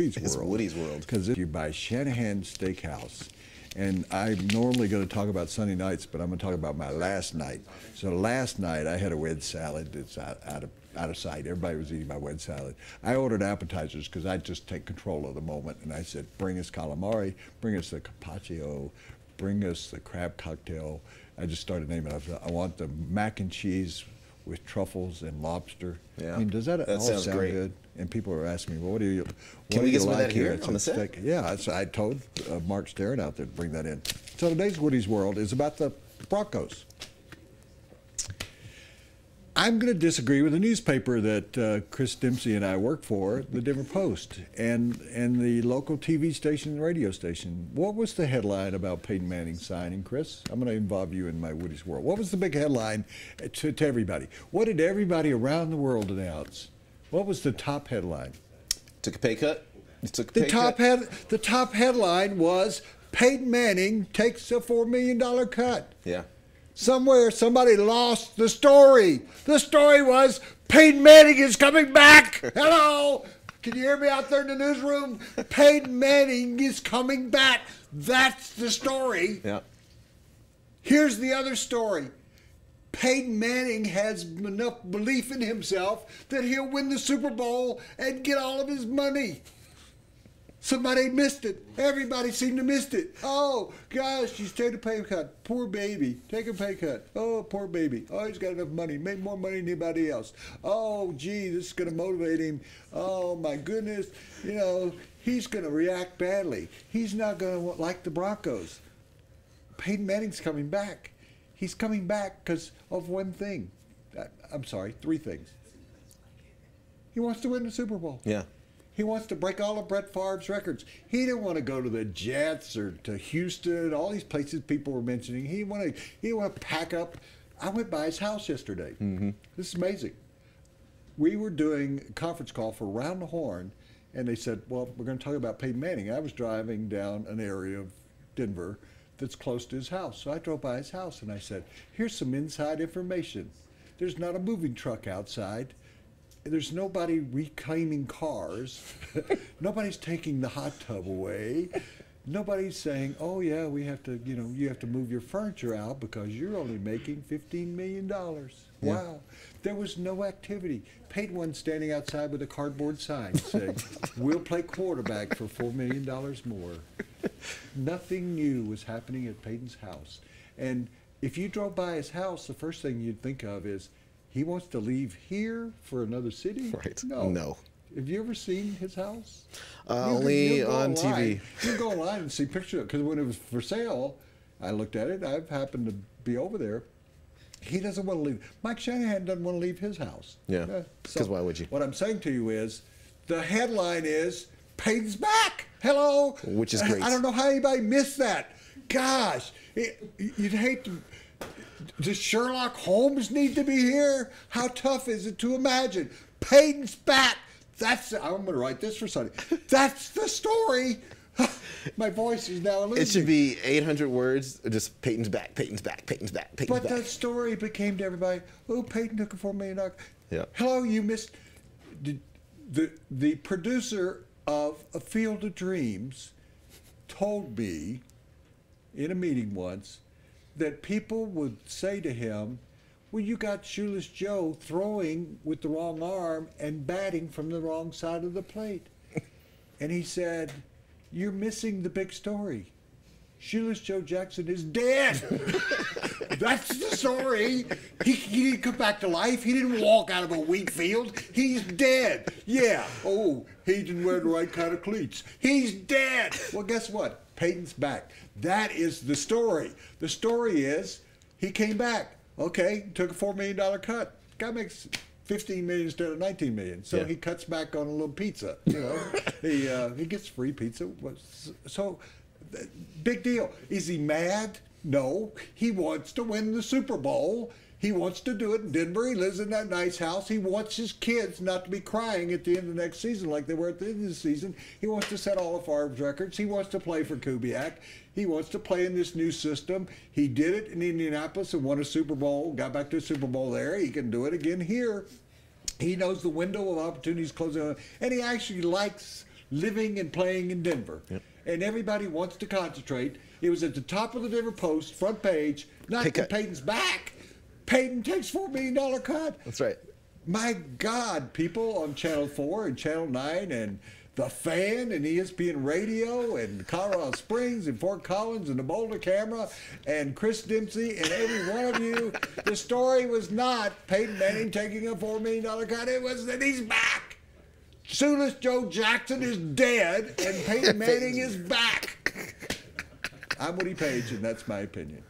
Woody's World. It's Woody's World. Because you buy Shanahan Steakhouse. And I'm normally going to talk about Sunday nights, but I'm going to talk about my last night. So last night I had a wedge salad. It's out of sight. Everybody was eating my wedge salad. I ordered appetizers because I just take control of the moment. And I said, bring us calamari, bring us the carpaccio, bring us the crab cocktail. I just started naming it. I want the mac and cheese with truffles and lobster. Yeah. I mean, does that all sounds sound great. good? And people are asking me, well, what do you Can we get some like of that here It's on a the set? steak. Yeah, I told Mark Starrett out there to bring that in. So today's Woody's World is about the Broncos. I'm going to disagree with the newspaper that Chris Dempsey and I work for, the Denver Post, and the local TV station and radio station. What was the headline about Peyton Manning signing, Chris? I'm going to involve you in my Woody's World. What was the big headline to everybody? What did everybody around the world announce? What was the top headline? Took a pay cut? You took a pay cut? The top headline was Peyton Manning takes a $4 million cut. Yeah. Somewhere somebody lost the story. The story was Peyton Manning is coming back. Hello. Can you hear me out there in the newsroom? Peyton Manning is coming back. That's the story. Yeah. Here's the other story. Peyton Manning has enough belief in himself that he'll win the Super Bowl and get all of his money. Somebody missed it. Everybody seemed to missed it. Oh, gosh, he's taking a pay cut. Poor baby. Take a pay cut. Oh, poor baby. Oh, he's got enough money. Made more money than anybody else. Oh, gee, this is going to motivate him. Oh, my goodness. You know, he's going to react badly. He's not going to like the Broncos. Peyton Manning's coming back. He's coming back because of one thing. I'm sorry, three things. He wants to win the Super Bowl. Yeah. He wants to break all of Brett Favre's records. He didn't want to go to the Jets or to Houston, all these places people were mentioning. He didn't want to pack up. I went by his house yesterday. Mm-hmm. This is amazing. We were doing a conference call for Round the Horn, and they said, well, we're going to talk about Peyton Manning. I was driving down an area of Denver that's close to his house. So I drove by his house, and I said, here's some inside information. There's not a moving truck outside. There's nobody reclaiming cars. Nobody's taking the hot tub away. Nobody's saying, oh, yeah, we have to, you have to move your furniture out because you're only making $15 million. Yeah. Wow. There was no activity. Peyton wasn't standing outside with a cardboard sign saying, we'll play quarterback for $4 million more. Nothing new was happening at Peyton's house. And if you drove by his house, the first thing you'd think of is, he wants to leave here for another city? Right. No. Have you ever seen his house? Only on TV. You can go online and see pictures of it. Because when it was for sale, I looked at it. I've happened to be over there. He doesn't want to leave. Mike Shanahan doesn't want to leave his house. Yeah. Because why would you? What I'm saying to you is, the headline is, Peyton's back. Hello. Which is great. I don't know how anybody missed that. Gosh. You'd hate to... Does Sherlock Holmes need to be here? How tough is it to imagine? Peyton's back. I'm going to write this for Sunday. That's the story. My voice is now losing. It should be 800 words, just Peyton's back, Peyton's back, Peyton's back, Peyton's back. But that story became to everybody, oh, Peyton took a $4 million. Yeah. Hello, you missed. The producer of A Field of Dreams told me in a meeting once that people would say to him, well, you got Shoeless Joe throwing with the wrong arm and batting from the wrong side of the plate. And he said, you're missing the big story. Shoeless Joe Jackson is dead. That's the story. He didn't come back to life. He didn't walk out of a wheat field. He's dead. Yeah. Oh, he didn't wear the right kind of cleats. He's dead. Well, guess what? Peyton's back. That is the story. The story is he came back. Okay, took a $4 million cut. Guy makes $15 million instead of $19 million. So he cuts back on a little pizza. He gets free pizza. So big deal. Is he mad? No. He wants to win the Super Bowl. He wants to do it in Denver. He lives in that nice house. He wants his kids not to be crying at the end of the next season like they were at the end of the season. He wants to set all of Favre's records. He wants to play for Kubiak. He wants to play in this new system. He did it in Indianapolis and won a Super Bowl, got back to a Super Bowl there. He can do it again here. He knows the window of opportunity is closing on, and he actually likes living and playing in Denver. Yep. And everybody wants to concentrate. It was at the top of the Denver Post, front page, not Pay to cut. Peyton's back. Peyton takes $4 million cut. That's right. My God, people on Channel 4 and Channel 9 and The Fan and ESPN Radio and Colorado Springs and Fort Collins and the Boulder Camera and Chris Dempsey and every one of you, the story was not Peyton Manning taking a $4 million cut. It was that he's back. Shoeless Joe Jackson is dead and Peyton Manning is back. I'm Woody Paige, and that's my opinion.